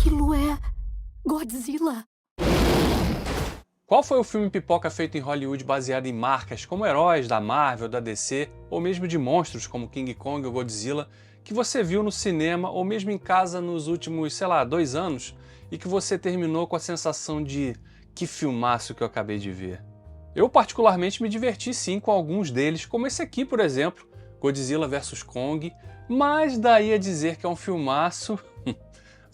Aquilo é Godzilla. Qual foi o filme pipoca feito em Hollywood baseado em marcas como heróis da Marvel, da DC, ou mesmo de monstros como King Kong ou Godzilla, que você viu no cinema ou mesmo em casa nos últimos, sei lá, 2 anos e que você terminou com a sensação de que filmaço que eu acabei de ver? Eu particularmente me diverti sim com alguns deles, como esse aqui, por exemplo, Godzilla vs Kong, mas daí a dizer que é um filmaço,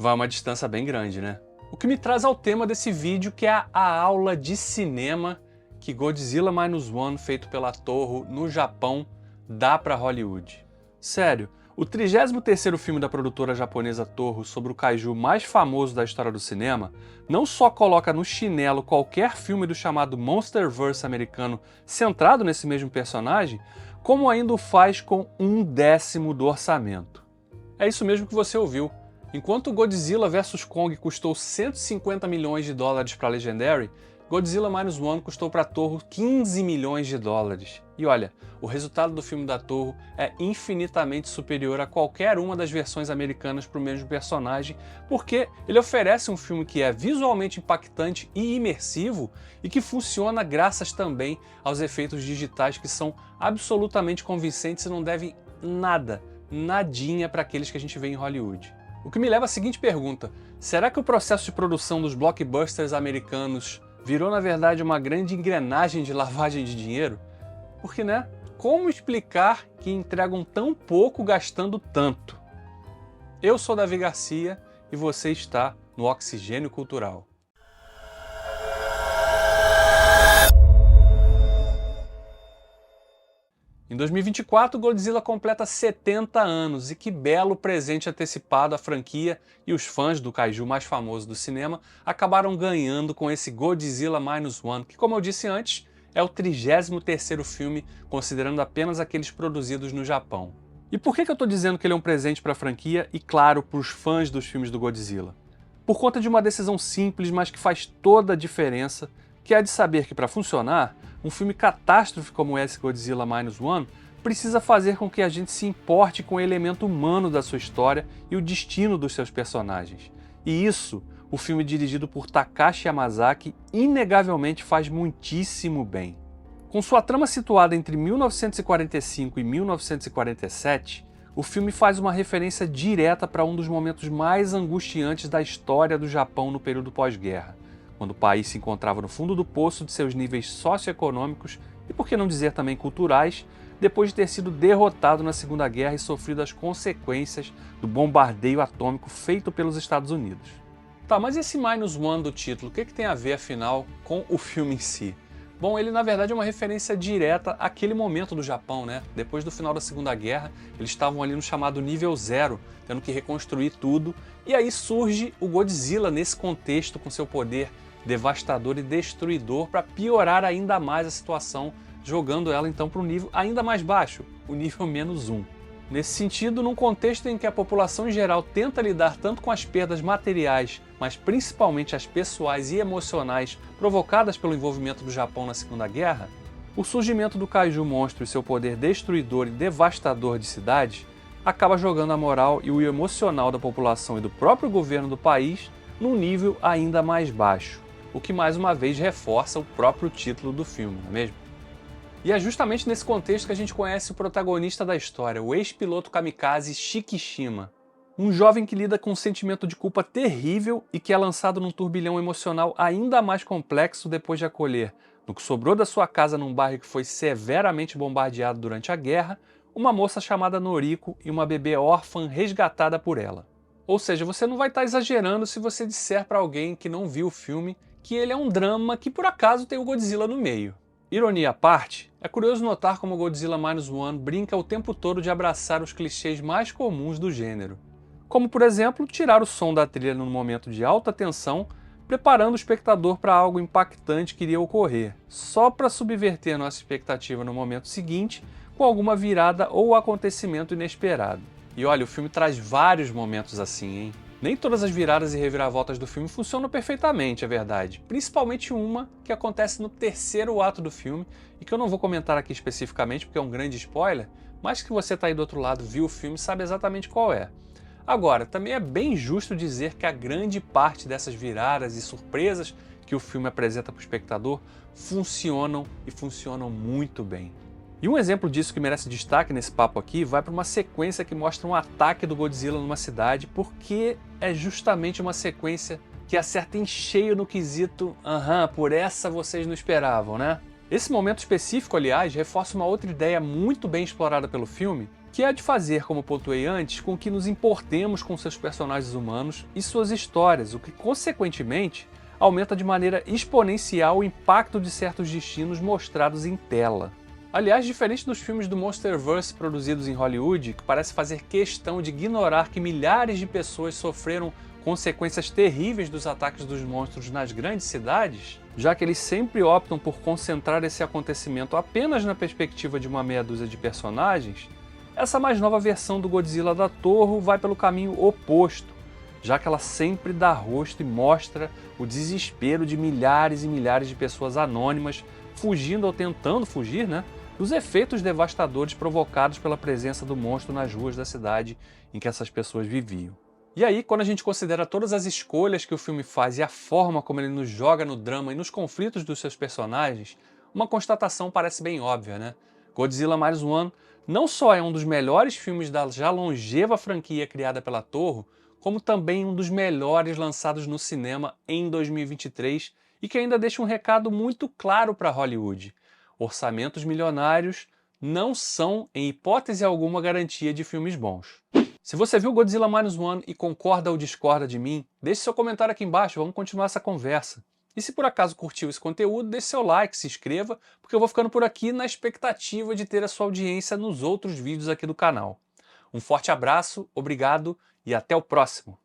vai uma distância bem grande, né? O que me traz ao tema desse vídeo, que é a aula de cinema que Godzilla Minus One, feito pela Toho no Japão, dá para Hollywood. Sério, o 33º filme da produtora japonesa Toho sobre o kaiju mais famoso da história do cinema não só coloca no chinelo qualquer filme do chamado Monsterverse americano centrado nesse mesmo personagem, como ainda o faz com 1/10 do orçamento. É isso mesmo que você ouviu. Enquanto Godzilla vs Kong custou 150 milhões de dólares para a Legendary, Godzilla Minus One custou para a Toho 15 milhões de dólares. E olha, o resultado do filme da Toho é infinitamente superior a qualquer uma das versões americanas para o mesmo personagem, porque ele oferece um filme que é visualmente impactante e imersivo e que funciona graças também aos efeitos digitais que são absolutamente convincentes e não devem nadinha para aqueles que a gente vê em Hollywood. O que me leva à seguinte pergunta: será que o processo de produção dos blockbusters americanos virou na verdade uma grande engrenagem de lavagem de dinheiro? Porque, né? Como explicar que entregam tão pouco gastando tanto? Eu sou Davi Garcia e você está no Oxigênio Cultural. Em 2024, Godzilla completa 70 anos e que belo presente antecipado à franquia, e os fãs do kaiju mais famoso do cinema acabaram ganhando com esse Godzilla Minus One, que, como eu disse antes, é o 33º filme, considerando apenas aqueles produzidos no Japão. E por que eu estou dizendo que ele é um presente para a franquia e, claro, para os fãs dos filmes do Godzilla? Por conta de uma decisão simples, mas que faz toda a diferença, que é de saber que, para funcionar, um filme catástrofe como esse Godzilla Minus One precisa fazer com que a gente se importe com o elemento humano da sua história e o destino dos seus personagens. E isso, o filme dirigido por Takashi Yamazaki inegavelmente faz muitíssimo bem. Com sua trama situada entre 1945 e 1947, o filme faz uma referência direta para um dos momentos mais angustiantes da história do Japão no período pós-guerra, quando o país se encontrava no fundo do poço de seus níveis socioeconômicos e, por que não dizer também culturais, depois de ter sido derrotado na Segunda Guerra e sofrido as consequências do bombardeio atômico feito pelos Estados Unidos. Tá, mas esse Minus One do título, o que tem a ver, afinal, com o filme em si? Bom, ele na verdade é uma referência direta àquele momento do Japão, né? Depois do final da Segunda Guerra, eles estavam ali no chamado nível zero, tendo que reconstruir tudo, e aí surge o Godzilla nesse contexto com seu poder devastador e destruidor para piorar ainda mais a situação, jogando ela então para um nível ainda mais baixo, o nível -1. Nesse sentido, num contexto em que a população em geral tenta lidar tanto com as perdas materiais, mas principalmente as pessoais e emocionais provocadas pelo envolvimento do Japão na Segunda Guerra, o surgimento do kaiju monstro e seu poder destruidor e devastador de cidades acaba jogando a moral e o emocional da população e do próprio governo do país num nível ainda mais baixo, o que mais uma vez reforça o próprio título do filme, não é mesmo? E é justamente nesse contexto que a gente conhece o protagonista da história, o ex-piloto kamikaze Shikishima. Um jovem que lida com um sentimento de culpa terrível e que é lançado num turbilhão emocional ainda mais complexo depois de acolher, no que sobrou da sua casa num bairro que foi severamente bombardeado durante a guerra, uma moça chamada Noriko e uma bebê órfã resgatada por ela. Ou seja, você não vai estar exagerando se você disser para alguém que não viu o filme que ele é um drama que por acaso tem o Godzilla no meio. Ironia à parte, é curioso notar como Godzilla Minus One brinca o tempo todo de abraçar os clichês mais comuns do gênero. Como, por exemplo, tirar o som da trilha num momento de alta tensão, preparando o espectador para algo impactante que iria ocorrer, só para subverter nossa expectativa no momento seguinte com alguma virada ou acontecimento inesperado. E olha, o filme traz vários momentos assim, hein? Nem todas as viradas e reviravoltas do filme funcionam perfeitamente, é verdade. Principalmente uma que acontece no 3º ato do filme e que eu não vou comentar aqui especificamente porque é um grande spoiler, mas que você tá aí do outro lado, viu o filme, sabe exatamente qual é. Agora, também é bem justo dizer que a grande parte dessas viradas e surpresas que o filme apresenta para o espectador funcionam e funcionam muito bem. E um exemplo disso que merece destaque nesse papo aqui vai para uma sequência que mostra um ataque do Godzilla numa cidade, porque é justamente uma sequência que acerta em cheio no quesito por essa vocês não esperavam, né? Esse momento específico, aliás, reforça uma outra ideia muito bem explorada pelo filme, que é a de fazer, como pontuei antes, com que nos importemos com seus personagens humanos e suas histórias, o que, consequentemente, aumenta de maneira exponencial o impacto de certos destinos mostrados em tela. Aliás, diferente dos filmes do Monsterverse produzidos em Hollywood, que parece fazer questão de ignorar que milhares de pessoas sofreram consequências terríveis dos ataques dos monstros nas grandes cidades, já que eles sempre optam por concentrar esse acontecimento apenas na perspectiva de uma meia dúzia de personagens, essa mais nova versão do Godzilla da Toho vai pelo caminho oposto, já que ela sempre dá rosto e mostra o desespero de milhares e milhares de pessoas anônimas fugindo ou tentando fugir, dos efeitos devastadores provocados pela presença do monstro nas ruas da cidade em que essas pessoas viviam. E aí, quando a gente considera todas as escolhas que o filme faz e a forma como ele nos joga no drama e nos conflitos dos seus personagens, uma constatação parece bem óbvia, Godzilla Minus One não só é um dos melhores filmes da já longeva franquia criada pela Toho, como também um dos melhores lançados no cinema em 2023 e que ainda deixa um recado muito claro para Hollywood. Orçamentos milionários não são, em hipótese alguma, garantia de filmes bons. Se você viu Godzilla Minus One e concorda ou discorda de mim, deixe seu comentário aqui embaixo, vamos continuar essa conversa. E se por acaso curtiu esse conteúdo, deixe seu like, se inscreva, porque eu vou ficando por aqui na expectativa de ter a sua audiência nos outros vídeos aqui do canal. Um forte abraço, obrigado e até o próximo!